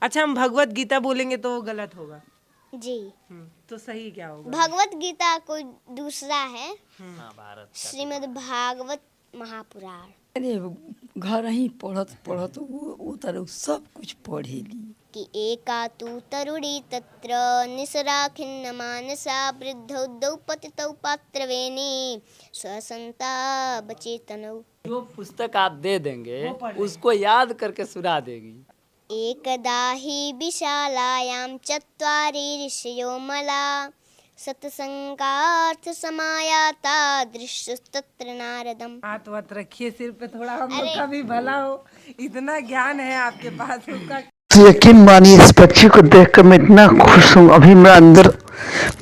अच्छा, हम भगवत गीता बोलेंगे तो वो गलत होगा जी। तो सही क्या होगा? भगवत गीता कोई दूसरा है, महाभारत श्रीमद् भागवत महापुराण। अरे घर ही पढ़त पढ़त वो तरह सब कुछ पढ़ेली कि एका तु तरुणी तत्र निसरा खिन्न मानसा वृद्धौ द्वौ पात्रवेणी स्वसंता बचेतनौ। जो पुस्तक आप दे देंगे उसको याद करके सुना देगी। एकदा हि विशालायां चत्वारि ऋषयो मला सत्संगार्थ समायाता दृश्यस्तत्र नारदम। हाथ वाथ रखिए सिर पे, थोड़ा हम लोग का भी भला हो। इतना ज्ञान है आपके पास उसका। तो यकीन मानिए इस बच्ची को देखकर मैं इतना खुश हूँ, अभी मेरा अंदर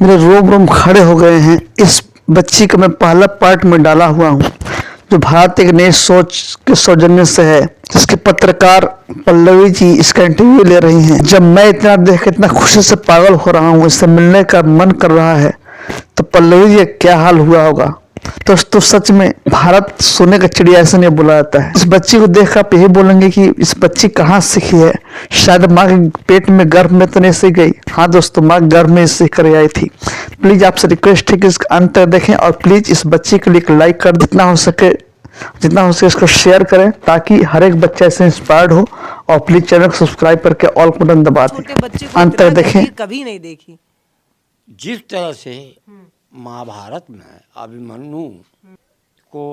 मेरे रोम रोम खड़े हो गए हैं। इस बच्ची का मैं पहला पार्ट में डाला हुआ हूँ जो भारत एक नई सोच के सौजन्य से है, जिसके पत्रकार पल्लवी जी इसका इंटरव्यू ले रही हैं। जब मैं इतना देख इतना खुशी से पागल हो रहा हूँ, इससे मिलने का मन कर रहा है, तो पल्लवी जी क्या हाल हुआ होगा। तो सच में भारत सोने का चिड़िया ऐसे नहीं बोला जाता है। इस बच्ची को देख आप यही बोलेंगे कि इस बच्ची कहाँ सीखी है, शायद माँ के पेट में गर्भ में तो नहीं सीख गई। हाँ दोस्तों, माँ गर्भ में सीख कर आई थी। प्लीज आपसे रिक्वेस्ट है कि इसका अंत तक देखें और प्लीज इस बच्ची के लिए एक लाइक कर, जितना हो सके इसको शेयर करें ताकि हर एक बच्चा इससे इंस्पायर्ड हो। और प्लीज चैनल को सब्सक्राइब करके ऑल बटन दबा दें। छोटे बच्चे को अंत तक इतना देखें। गंभीर कभी नहीं देखी। जिस तरह से महाभारत में अभिमन्यु को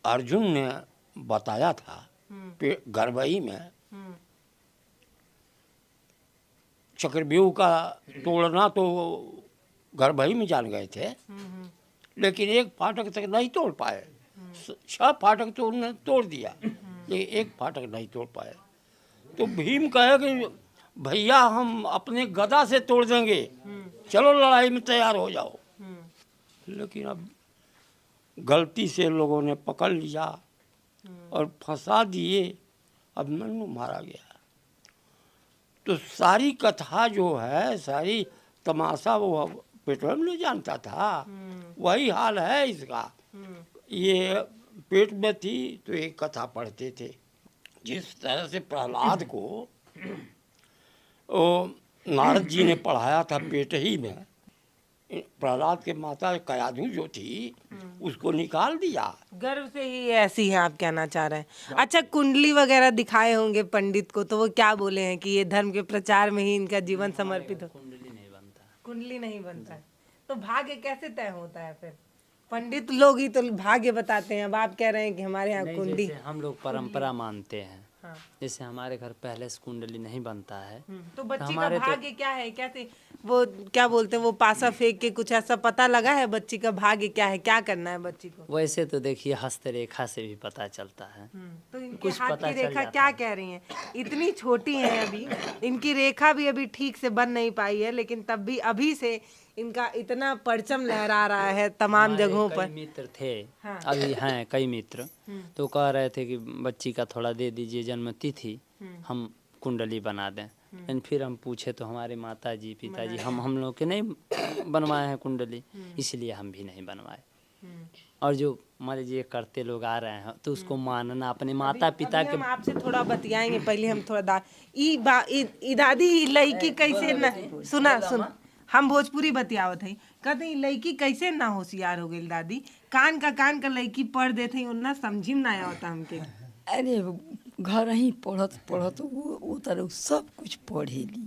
अर्जुन ने बताया था गर्भई में चक्रव्यूह का तोड़ना, तो गर्भई में जान गए थे, लेकिन एक फाटक तक नहीं तोड़ पाए। 6 फाटक तो उन्होंने तोड़ दिया, लेकिन एक फाटक नहीं तोड़ पाए। तो भीम कहे कि भैया हम अपने गदा से तोड़ देंगे, चलो लड़ाई में तैयार हो जाओ। लेकिन अब गलती से लोगों ने पकड़ लिया और फंसा दिए, अब मनु मारा गया। तो सारी कथा जो है, सारी तमाशा वो पेट्रोल नहीं जानता था, वही हाल है इसका। ये पेट में थी तो एक कथा पढ़ते थे। जिस तरह से प्रहलाद को नारद जी ने पढ़ाया था पेट ही में, प्रहलाद के माता कयाधु जो थी उसको निकाल दिया। गर्भ से ही ऐसी है, आप कहना चाह रहे हैं। अच्छा, कुंडली वगैरह दिखाए होंगे पंडित को, तो वो क्या बोले हैं कि ये धर्म के प्रचार में ही इनका जीवन समर्पित हो? कुंडली नहीं बनता। कुंडली नहीं बनता है तो भाग्य कैसे तय होता है फिर? पंडित लोग ही तो भाग्य बताते हैं। अब आप कह रहे हैं कि हमारे यहाँ कुंडली, जैसे हम लोग परंपरा मानते हैं, हाँ। जैसे हमारे घर पहले से कुंडली नहीं बनता है, तो बच्ची का हमारे भाग्य क्या है? कैसे वो क्या बोलते हैं, वो पासा फेंक के कुछ ऐसा पता लगा है बच्ची का भाग्य क्या है, क्या करना है बच्ची को? वैसे तो देखिए हस्तरेखा से भी पता चलता है। तो इनके कुछ हाथ पता की चल रेखा जाता क्या है। कह रही हैं? इतनी छोटी हैं अभी, इनकी रेखा भी अभी ठीक से बन नहीं पाई है, लेकिन तब भी अभी से इनका इतना परचम लहरा रहा है तमाम जगहों कई पर। मित्र थे, हाँ। अभी हैं कई मित्र, तो कह रहे थे कि बच्ची का थोड़ा दे दीजिए जन्म तिथि, हम कुंडली बना दें। लेकिन फिर हम पूछे तो हमारे माता जी पिताजी हम लोग के नहीं बनवाए हैं कुंडली, इसलिए हम भी नहीं बनवाए। और जो मान लीजिए करते लोग आ रहे हैं तो उसको मानना, अपने माता पिता अभी के। हम आपसे थोड़ा बतियाएंगे, पहले हम थोड़ा ई दादी ई लड़की कैसे न सुन हम भोजपुरी बतियावत है। कहते हैं लड़की कैसे ना होशियार हो गई दादी, कान का लड़की पढ़ देते उतना समझी में ना आवता हमके। अरे घर ही पढ़त पढ़त वो तरह सब कुछ पढ़ेली,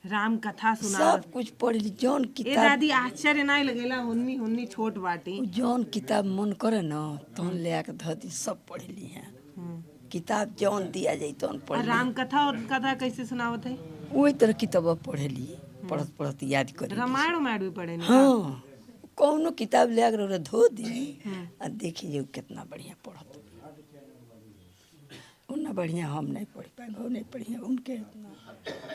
राम कथा सुना, सब कुछ पढ़ेली। जौन ए किताब दादी आश्चर्य ना लगेला, हुन्नी हुन्नी छोट बाटी। जौन किताब मन करे न तौन ले आके धरती सब पढ़ेली हैं। किताब जौन दिया जाए तौन और पढ़ राम कथा और कथा कैसे सुनावत है? वही तरह किताब पढ़ेली, पढ़त पढ़त याद करी। रामायण उमायण भी पढ़े? हाँ, कौनो किताब ले आकर धो दी और देखी जो कितना बढ़िया पढ़त। उतना बढ़िया हम नहीं पढ़ पाए, वो नहीं पढ़ी उनके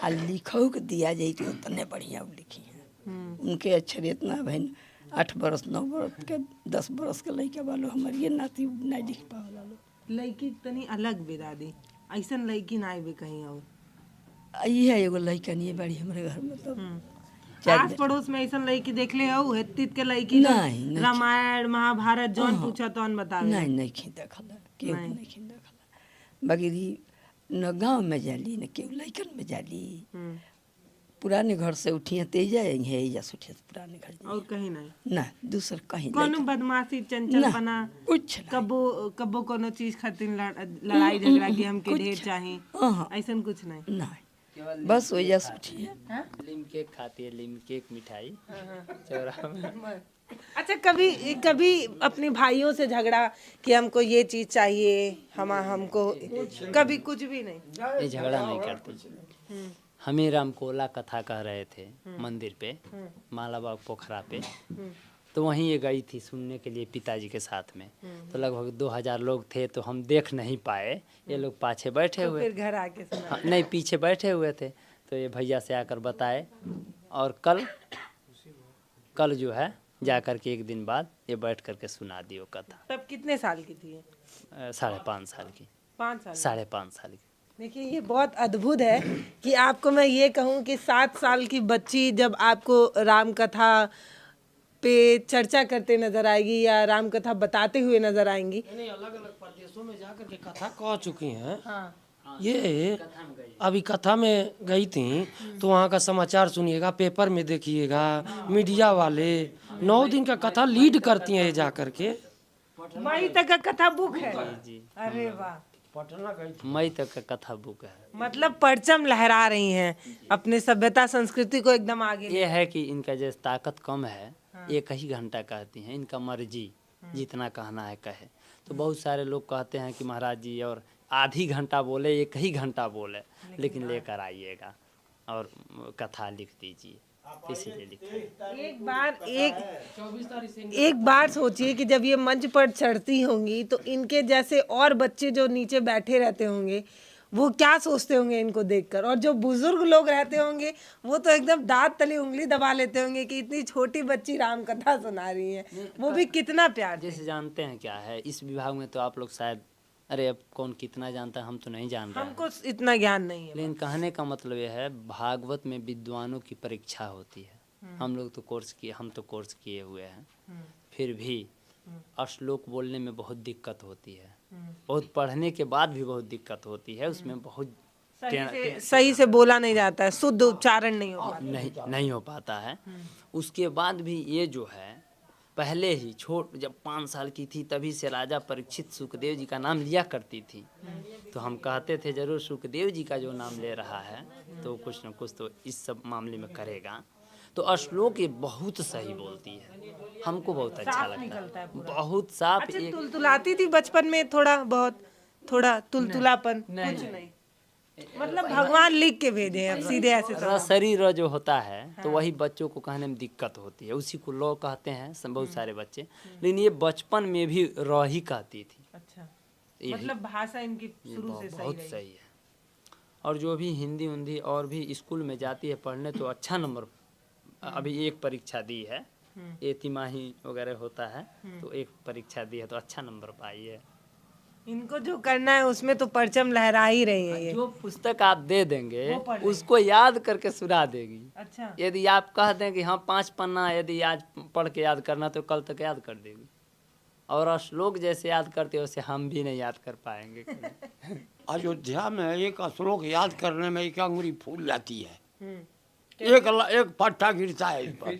आ लिखो के दिया जाए तो उतने बढ़िया वो लिखी हैं। उनके अक्षर इतना भाई 8 बरस 9 बरस के 10 बरस के लड़का वालो हमारे ये नाती नहीं लिख पावला लो। लड़की तनी अलग बे दादी, ऐसन लड़की ना आवे कहीं और। ये एगो लड़का नहीं बड़ी हमारे घर में, तो आस पड़ोस में ऐसा लड़की देख ले हो हेतित के लड़की नहीं, रामायण महाभारत जौन पूछा तौन बता। नहीं खी देखल, केहू नहीं खी देखल। बाकी न गांव में जाली न केहू लइकन में जाली। पुराने घर से उठिए ते जाएंगे या उठिए पुराने घर जाएंगे। और कहीं नहीं? ना दूसर कहीं कोनो लइकन- बदमाशी चंचल ना, बना कुछ नहीं। कबो कबो कोनो चीज खातिर लड़ाई झगड़ा की हमके कुछ- ढेर चाही, हाँ। ऐसन कुछ नहीं? ना बस वजह से उठिए। लिम केक खाती है, लिम केक मिठाई चौराहा में। अच्छा, कभी कभी अपने भाइयों से झगड़ा कि हमको ये चीज चाहिए, हमको कभी कुछ भी नहीं? ये झगड़ा नहीं करते। हम ही रामकोला कथा कह रहे थे मंदिर पे, मालाबाग पोखरा पे, तो वहीं ये गई थी सुनने के लिए पिताजी के साथ में। तो लगभग 2000 लोग थे, तो हम देख नहीं पाए, ये लोग पाछे बैठे तो हुए। फिर घर आके सुना? हाँ, नहीं पीछे बैठे हुए थे, तो ये भैया से आकर बताए। और कल जो है जा कर के 1 दिन बाद ये बैठ करके सुना दी वो कथा। तब कितने साल की थी ये? 5.5 साल की। 5 साल? 5.5 साल की। देखिए, ये बहुत अद्भुत है कि आपको मैं ये कहूँ कि 7 साल की बच्ची जब आपको राम कथा पे चर्चा करते नजर आएगी या राम कथा बताते हुए नजर आएंगी। नहीं, अलग अलग प्रदेशों में जाकर के कथा कह चुकी हैं। हाँ। ये अभी कथा में गई थी तो वहाँ का समाचार सुनिएगा, पेपर में देखिएगा, मीडिया वाले 9 दिन का कथा लीड करती हैं ये जा करके। मई तक का कथा बुक है? जी, अरे वाह, पटना गई थी। मई तक का कथा बुक है। मतलब परचम लहरा रही हैं, अपने सभ्यता संस्कृति को एकदम आगे। ये है कि इनका जैसे ताकत कम है, 1 ही घंटा कहती हैं, इनका मर्जी जितना कहना है कहे। तो बहुत सारे लोग कहते हैं कि महाराज जी और आधी घंटा बोले, 1 ही घंटा बोले, लेकिन लेकर आइएगा और कथा लिख दीजिए, इसीलिए लिखा। एक बार सोचिए कि जब ये मंच पर चढ़ती होंगी तो इनके जैसे और बच्चे जो नीचे बैठे रहते होंगे वो क्या सोचते होंगे इनको देखकर, और जो बुजुर्ग लोग रहते होंगे वो तो एकदम दांत तले उंगली दबा लेते होंगे कि इतनी छोटी बच्ची राम कथा सुना रही है, वो भी कितना प्यार से। जैसे जानते हैं क्या है इस विभाग में, तो आप लोग शायद, अरे अब कौन कितना जानता है, हम तो नहीं जान रहे हैं। हमको इतना ज्ञान नहीं है। लेकिन कहने का मतलब ये है, भागवत में विद्वानों की परीक्षा होती है। हम लोग तो कोर्स किए हुए हैं, फिर भी श्लोक बोलने में बहुत दिक्कत होती है, बहुत पढ़ने के बाद भी बहुत दिक्कत होती है, उसमें बहुत सही से बोला नहीं जाता है, शुद्ध उच्चारण नहीं हो पाता। नहीं हो पाता है। उसके बाद भी ये जो है, पहले ही जब 5 साल की थी तभी से राजा परीक्षित सुखदेव जी का नाम लिया करती थी। तो हम कहते थे जरूर सुखदेव जी का जो नाम ले रहा है तो कुछ न कुछ तो इस सब मामले में करेगा। तो श्लोक ये बहुत सही बोलती है, हमको बहुत अच्छा लगता है, बहुत साफ। अच्छा, एक तुलतुलाती थी बचपन में थोड़ा तुलतुलापन? कुछ नहीं, मतलब भगवान लिख के भेजे हैं, अब सीधे ऐसे शरीर जो होता है तो वही बच्चों को कहने में दिक्कत होती है, उसी को लौ कहते हैं बहुत सारे बच्चे, लेकिन ये बचपन में भी र ही कहती थी। अच्छा, मतलब भाषा इनकी शुरू से बहुत सही सही है। और जो भी हिंदी उंदी और भी स्कूल में जाती है पढ़ने तो अच्छा नंबर, अभी एक परीक्षा दी है, ये तिमाही वगैरह होता है तो एक परीक्षा दी है तो अच्छा नंबर पाई है। इनको जो करना है उसमें तो परचम लहरा ही रही है ये। जो पुस्तक आप दे देंगे उसको याद करके सुना देगी। अच्छा, यदि आप कह दें कि हाँ 5 पन्ना यदि आज पढ़ के याद करना तो कल तक याद कर देगी। और श्लोक जैसे याद करते हैं वैसे हम भी नहीं याद कर पाएंगे। अयोध्या में एक श्लोक याद करने में 1 अंगुली फूल जाती है, एक पट्टा गिरता है इस पर,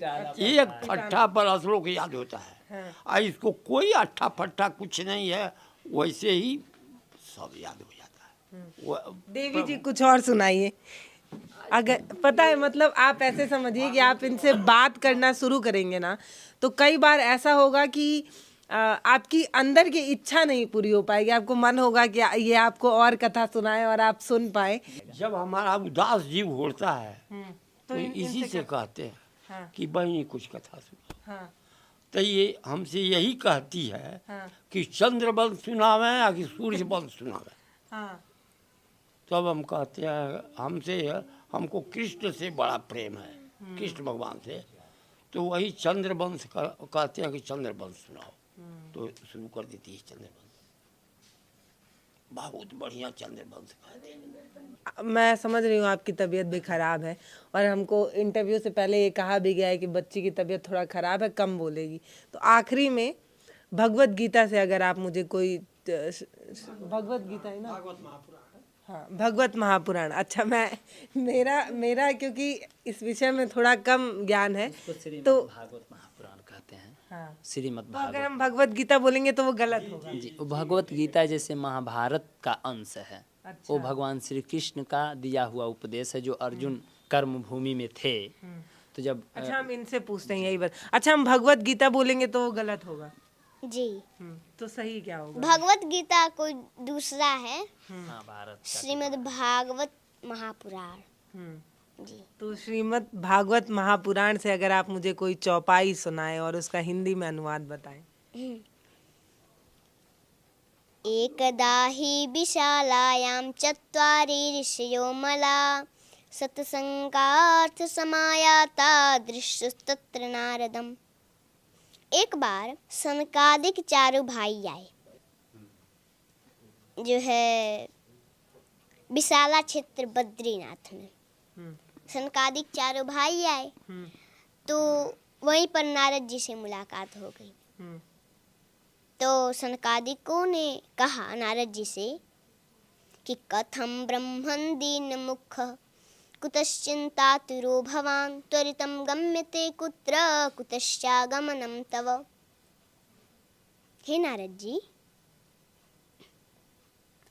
एक पट्टा पर श्लोक याद होता है। और इसको कोई अट्ठा पट्टा कुछ नहीं है, वैसे ही सब याद हो जाता है। देवी जी कुछ और सुनाइए। अगर पता है, मतलब आप ऐसे समझिए कि आप इनसे बात करना शुरू करेंगे ना तो कई बार ऐसा होगा कि आपकी अंदर की इच्छा नहीं पूरी हो पाएगी, आपको मन होगा कि ये आपको और कथा सुनाए और आप सुन पाए। जब हमारा उदास जीव होता है तो इसी से कहते हैं कि बहनी कुछ कथा सुना। तो ये हमसे यही कहती है कि चंद्र बल सुनावे या कि सूर्य बल सुनावे। तब हम कहते हैं हमको कृष्ण से बड़ा प्रेम है, कृष्ण भगवान से, तो वही चंद्र वंश कहते हैं कि चंद्र वंश सुनाओ। तो शुरू कर देती है चंद्र वंश, बहुत बढ़िया चंद्र वंश कहते हैं। मैं समझ रही हूँ आपकी तबीयत भी खराब है, और हमको इंटरव्यू से पहले ये कहा भी गया है कि बच्ची की तबीयत थोड़ा खराब है, कम बोलेगी। तो आखिरी में भगवत गीता से अगर आप मुझे कोई, भगवत गीता है ना, हाँ, भगवत महापुराण। अच्छा, मैं मेरा क्योंकि इस विषय में थोड़ा कम ज्ञान है, तो भागवत महापुराण कहते हैं। हाँ, श्रीमद् तो अगर हम भगवत गीता बोलेंगे तो वो गलत होगा। जी, वो भगवत गीता जैसे महाभारत का अंश है। वो भगवान श्री कृष्ण का दिया हुआ उपदेश है जो अर्जुन कर्म भूमि में थे। तो जब अच्छा, हम इनसे पूछते हैं यही बात। अच्छा, हम भगवत गीता बोलेंगे तो वो गलत होगा। जी, तो सही क्या होगा? भगवत गीता कोई दूसरा है, महाभारत श्रीमद् भागवत महापुराण। हम्म, जी, तो श्रीमद् भागवत महापुराण से अगर आप मुझे कोई चौपाई सुनाए और उसका हिंदी में अनुवाद बताएं। एकदा हि विशालायां चत्वारि ऋषयो मला सत्संगार्थ समायाता दृश्यस्तत्र नारदम। एक बार सनकादिक चारों भाई आए, जो है विशाला क्षेत्र बद्रीनाथ में। सनकादिक चारों भाई आए तो वहीं पर नारद जी से मुलाकात हो गई। तो सनकादिकों ने कहा नारद जी से कि कथम ब्रह्मन् दीन मुख कुतश्चिन्तातुरो भवान् त्वरितं गम्यते कुत्र कुतश्चागमनं तव। हे नारद जी,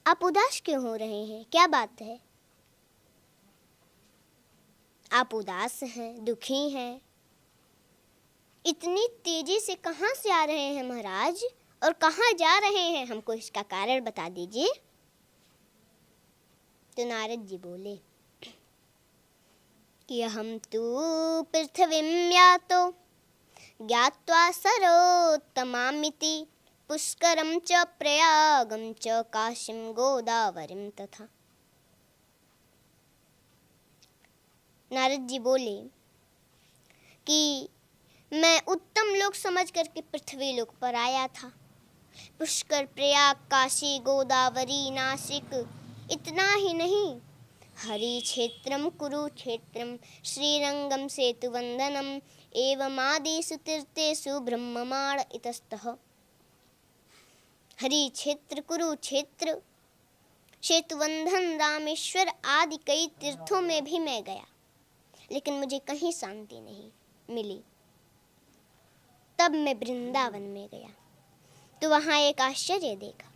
आप उदास क्यों हो रहे हैं? क्या बात है? आप उदास हैं, दुखी हैं, इतनी तेजी से कहाँ से आ रहे हैं महाराज, और कहाँ जा रहे हैं? हमको इसका कारण बता दीजिए। तो नारद जी बोले कि अहम तु पृथ्वीं यातो ज्ञात्वा सरोत्तमामिति पुष्करं च प्रयागं च काशीं गोदावरीं तथा। नारद जी बोले कि मैं उत्तम लोक समझ करके पृथ्वी लोक पर आया था। पुष्कर, प्रयाग, काशी, गोदावरी, नासिक, इतना ही नहीं, हरि क्षेत्रम कुरुक्षेत्रम श्रीरंगम सेतुवंदनम एवमादिषु तीर्थेषु ब्रह्ममाण इतस्तः। हरि क्षेत्र, कुरुक्षेत्र, सेतुवंदन, रामेश्वर आदि कई तीर्थों में भी मैं गया, लेकिन मुझे कहीं शांति नहीं मिली। तब मैं वृंदावन में गया तो वहाँ एक आश्चर्य देखा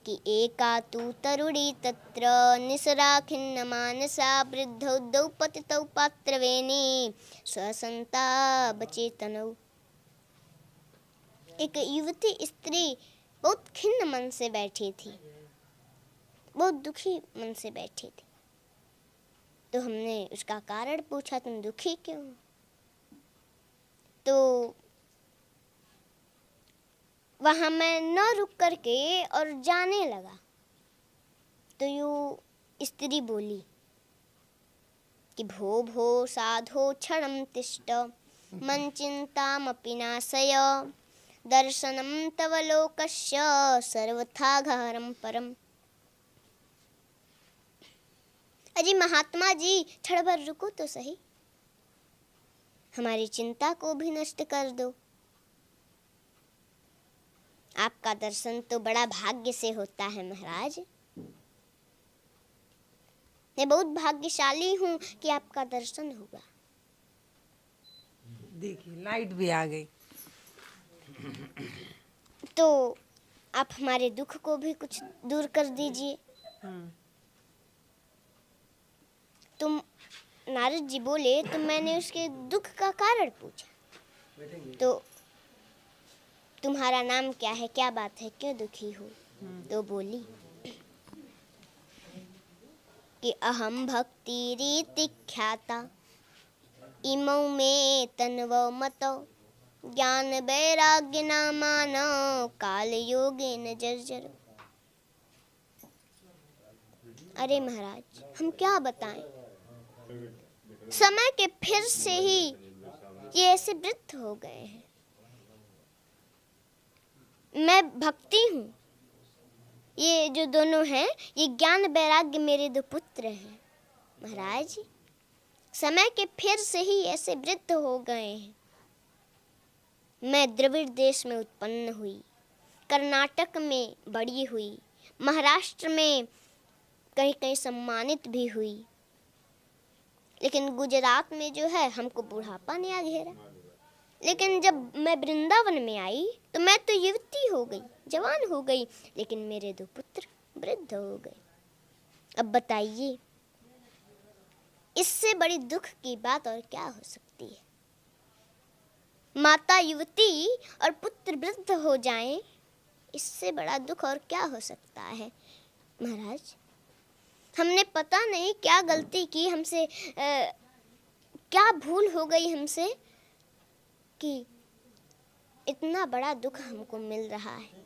कि एका तु तरुणी तत्र निसरा खिन्न मानसा वृद्धौ द्वौ पतितौ पात्रवेणी स्वसंता बचेतनौ। एक युवती स्त्री बहुत खिन्न मन से बैठी थी, बहुत दुखी मन से बैठी थी। तो हमने उसका कारण पूछा, तुम दुखी क्यों? तो वहाँ मैं न रुक करके और जाने लगा। तो यूँ स्त्री बोली कि भो भो साधो क्षणं तिष्ठ मन चिंतामपि नाशय दर्शनं तव लोकस्य सर्वथा घहरं परम। अजी महात्मा जी, क्षण भर रुको तो सही, हमारी चिंता को भी नष्ट कर दो। आपका दर्शन तो बड़ा भाग्य से होता है महाराज। मैं बहुत भाग्यशाली हूँ कि आपका दर्शन हुआ। देखिए, लाइट भी आ गई। तो आप हमारे दुख को भी कुछ दूर कर दीजिए। तुम नारद जी बोले तो मैंने उसके दुख का कारण पूछा। तो तुम्हारा नाम क्या है, क्या बात है, क्यों दुखी हो? तो बोली कि अहम भक्ति रीति ख्याता इमौ में तन्वो मतो ज्ञान वैराग्य नामान काल योगेन जर्जर। अरे महाराज, हम क्या बताएं, समय के फिर से ही ये ऐसे वृद्ध हो गए हैं। मैं भक्ति हूँ, ये जो दोनों हैं ये ज्ञान वैराग्य मेरे दो पुत्र हैं। महाराज, समय के फिर से ही ऐसे वृद्ध हो गए हैं। मैं द्रविड़ देश में उत्पन्न हुई, कर्नाटक में बड़ी हुई, महाराष्ट्र में कहीं कहीं सम्मानित भी हुई, लेकिन गुजरात में जो है हमको बुढ़ापा ने आ घेरा। लेकिन जब मैं वृंदावन में आई तो मैं तो युवती हो गई, जवान हो गई, लेकिन मेरे 2 पुत्र वृद्ध हो गए। अब बताइए, इससे बड़ी दुख की बात और क्या हो सकती है? माता युवती और पुत्र वृद्ध हो जाएं, इससे बड़ा दुख और क्या हो सकता है? महाराज, हमने पता नहीं क्या गलती की हमसे, क्या भूल हो गई हमसे कि इतना बड़ा दुख हमको मिल रहा है।